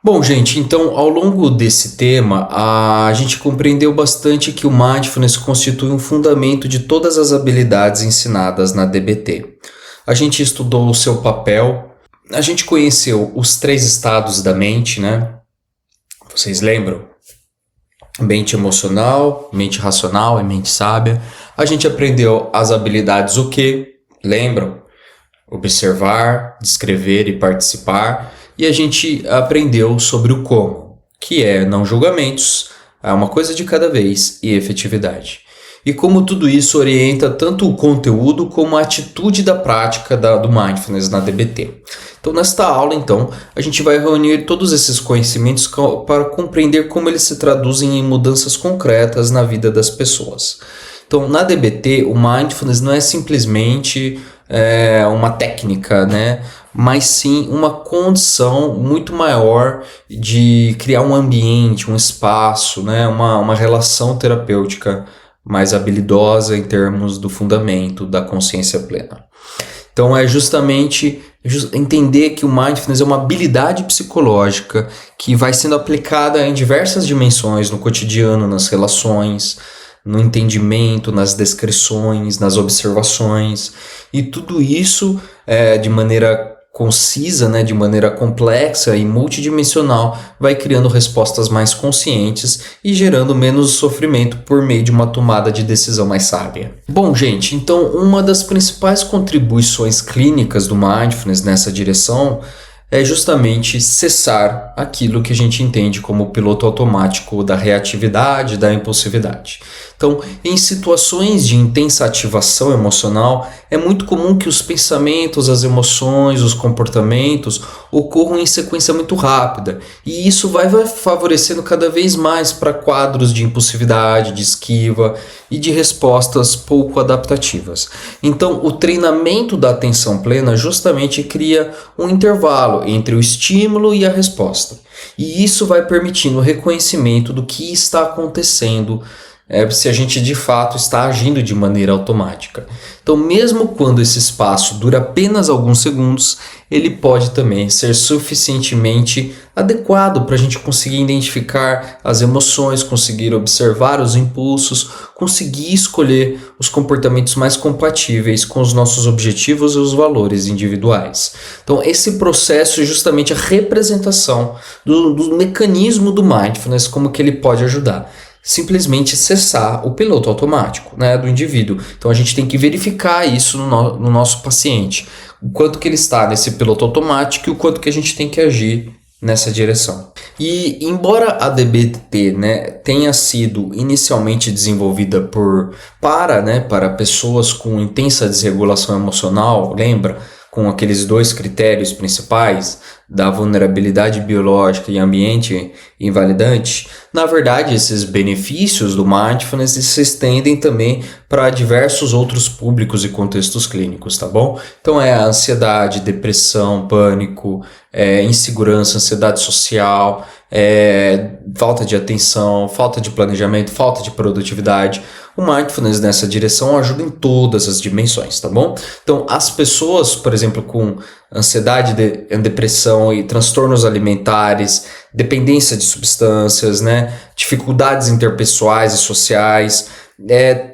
Bom, gente, então ao longo desse tema, a gente compreendeu bastante que o mindfulness constitui um fundamento de todas as habilidades ensinadas na DBT. A gente estudou o seu papel, a gente conheceu os três estados da mente, né? Vocês lembram? Mente emocional, mente racional e mente sábia. A gente aprendeu as habilidades o quê? Lembram? Observar, descrever e participar. E a gente aprendeu sobre o como, que é não julgamentos, é uma coisa de cada vez e efetividade. E como tudo isso orienta tanto o conteúdo como a atitude da prática do mindfulness na DBT. Então, nesta aula, a gente vai reunir todos esses conhecimentos para compreender como eles se traduzem em mudanças concretas na vida das pessoas. Então, na DBT, o mindfulness não é simplesmente uma técnica, né? Mas sim uma condição muito maior de criar um ambiente, um espaço, né? Uma relação terapêutica mais habilidosa em termos do fundamento da consciência plena. Então é justamente entender que o mindfulness é uma habilidade psicológica que vai sendo aplicada em diversas dimensões no cotidiano, nas relações, no entendimento, nas descrições, nas observações, e tudo isso de maneira concisa, né, de maneira complexa e multidimensional, vai criando respostas mais conscientes e gerando menos sofrimento por meio de uma tomada de decisão mais sábia. Bom, gente, então uma das principais contribuições clínicas do mindfulness nessa direção é justamente cessar aquilo que a gente entende como o piloto automático da reatividade, da impulsividade. Então, em situações de intensa ativação emocional, é muito comum que os pensamentos, as emoções, os comportamentos ocorram em sequência muito rápida, e isso vai favorecendo cada vez mais para quadros de impulsividade, de esquiva e de respostas pouco adaptativas. Então, o treinamento da atenção plena justamente cria um intervalo entre o estímulo e a resposta, e isso vai permitindo o reconhecimento do que está acontecendo, se a gente de fato está agindo de maneira automática. Então, mesmo quando esse espaço dura apenas alguns segundos, ele pode também ser suficientemente adequado para a gente conseguir identificar as emoções, conseguir observar os impulsos, conseguir escolher os comportamentos mais compatíveis com os nossos objetivos e os valores individuais. Então, esse processo é justamente a representação do mecanismo do mindfulness, como que ele pode ajudar. Simplesmente cessar o piloto automático, né, do indivíduo. Então a gente tem que verificar isso no nosso paciente, o quanto que ele está nesse piloto automático e o quanto que a gente tem que agir nessa direção. E embora a DBT, né, tenha sido inicialmente desenvolvida para pessoas com intensa desregulação emocional, lembra? Com aqueles dois critérios principais da vulnerabilidade biológica e ambiente invalidante, na verdade esses benefícios do mindfulness se estendem também para diversos outros públicos e contextos clínicos, tá bom? Então a ansiedade, depressão, pânico, insegurança, ansiedade social, falta de atenção, falta de planejamento, falta de produtividade. O mindfulness nessa direção ajuda em todas as dimensões, tá bom? Então, as pessoas, por exemplo, com ansiedade, depressão e transtornos alimentares, dependência de substâncias, né, dificuldades interpessoais e sociais,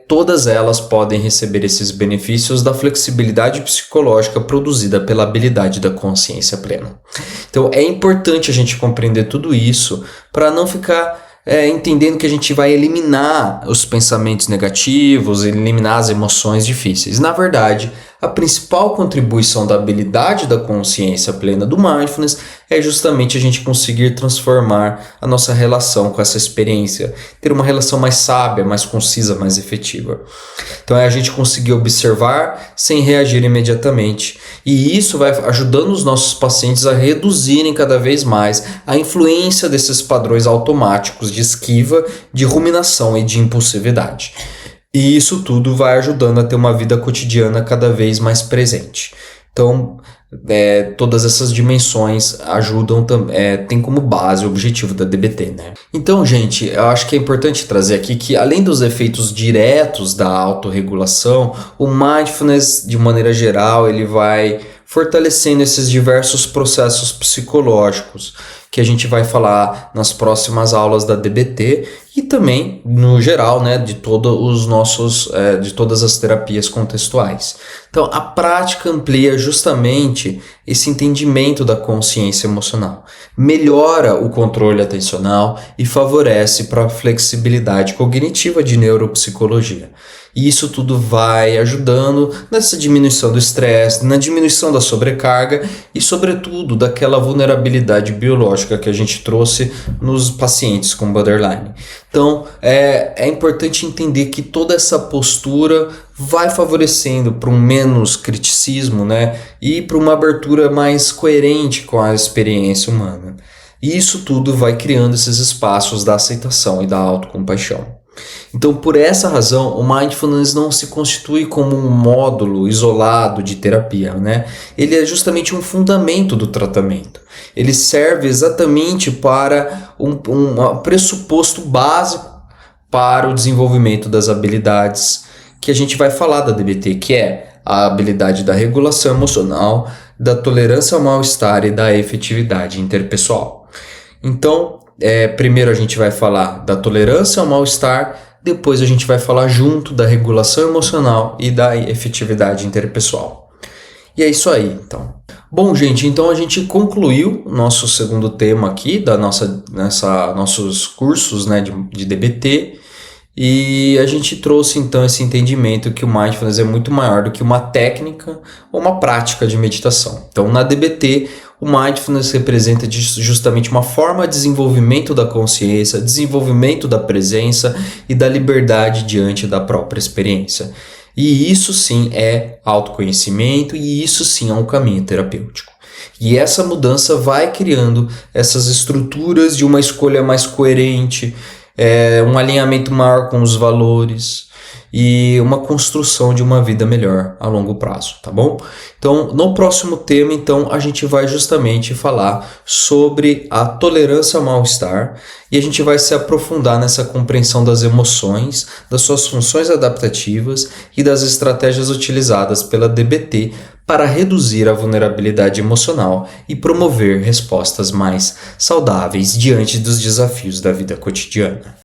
todas elas podem receber esses benefícios da flexibilidade psicológica produzida pela habilidade da consciência plena. Então, é importante a gente compreender tudo isso para não ficar entendendo que a gente vai eliminar os pensamentos negativos, eliminar as emoções difíceis. Na verdade, a principal contribuição da habilidade da consciência plena do mindfulness é justamente a gente conseguir transformar a nossa relação com essa experiência, ter uma relação mais sábia, mais concisa, mais efetiva. Então é a gente conseguir observar sem reagir imediatamente. E isso vai ajudando os nossos pacientes a reduzirem cada vez mais a influência desses padrões automáticos de esquiva, de ruminação e de impulsividade. E isso tudo vai ajudando a ter uma vida cotidiana cada vez mais presente. Então, todas essas dimensões ajudam, tem como base o objetivo da DBT, né? Então, gente, eu acho que é importante trazer aqui que, além dos efeitos diretos da autorregulação, o mindfulness, de maneira geral, ele vai fortalecendo esses diversos processos psicológicos que a gente vai falar nas próximas aulas da DBT e também, no geral, né, de de todas as terapias contextuais. Então, a prática amplia justamente esse entendimento da consciência emocional, melhora o controle atencional e favorece para a flexibilidade cognitiva de neuropsicologia. E isso tudo vai ajudando nessa diminuição do estresse, na diminuição da sobrecarga e, sobretudo, daquela vulnerabilidade biológica que a gente trouxe nos pacientes com borderline. Então, é importante entender que toda essa postura vai favorecendo para um menos criticismo, né, e para uma abertura mais coerente com a experiência humana. E isso tudo vai criando esses espaços da aceitação e da autocompaixão. Então, por essa razão, o Mindfulness não se constitui como um módulo isolado de terapia, né? Ele é justamente um fundamento do tratamento. Ele serve exatamente para um pressuposto básico para o desenvolvimento das habilidades que a gente vai falar da DBT, que é a habilidade da regulação emocional, da tolerância ao mal-estar e da efetividade interpessoal. Então, primeiro a gente vai falar da tolerância ao mal-estar, depois a gente vai falar junto da regulação emocional e da efetividade interpessoal. E é isso aí, então. Bom, gente, então a gente concluiu o nosso segundo tema aqui da nossos cursos, né, de DBT. E a gente trouxe então esse entendimento que o Mindfulness é muito maior do que uma técnica ou uma prática de meditação. Então, na DBT, o Mindfulness representa justamente uma forma de desenvolvimento da consciência, desenvolvimento da presença e da liberdade diante da própria experiência. E isso sim é autoconhecimento e isso sim é um caminho terapêutico. E essa mudança vai criando essas estruturas de uma escolha mais coerente, um alinhamento maior com os valores e uma construção de uma vida melhor a longo prazo, tá bom? Então, no próximo tema, então, a gente vai justamente falar sobre a tolerância ao mal-estar e a gente vai se aprofundar nessa compreensão das emoções, das suas funções adaptativas e das estratégias utilizadas pela DBT para reduzir a vulnerabilidade emocional e promover respostas mais saudáveis diante dos desafios da vida cotidiana.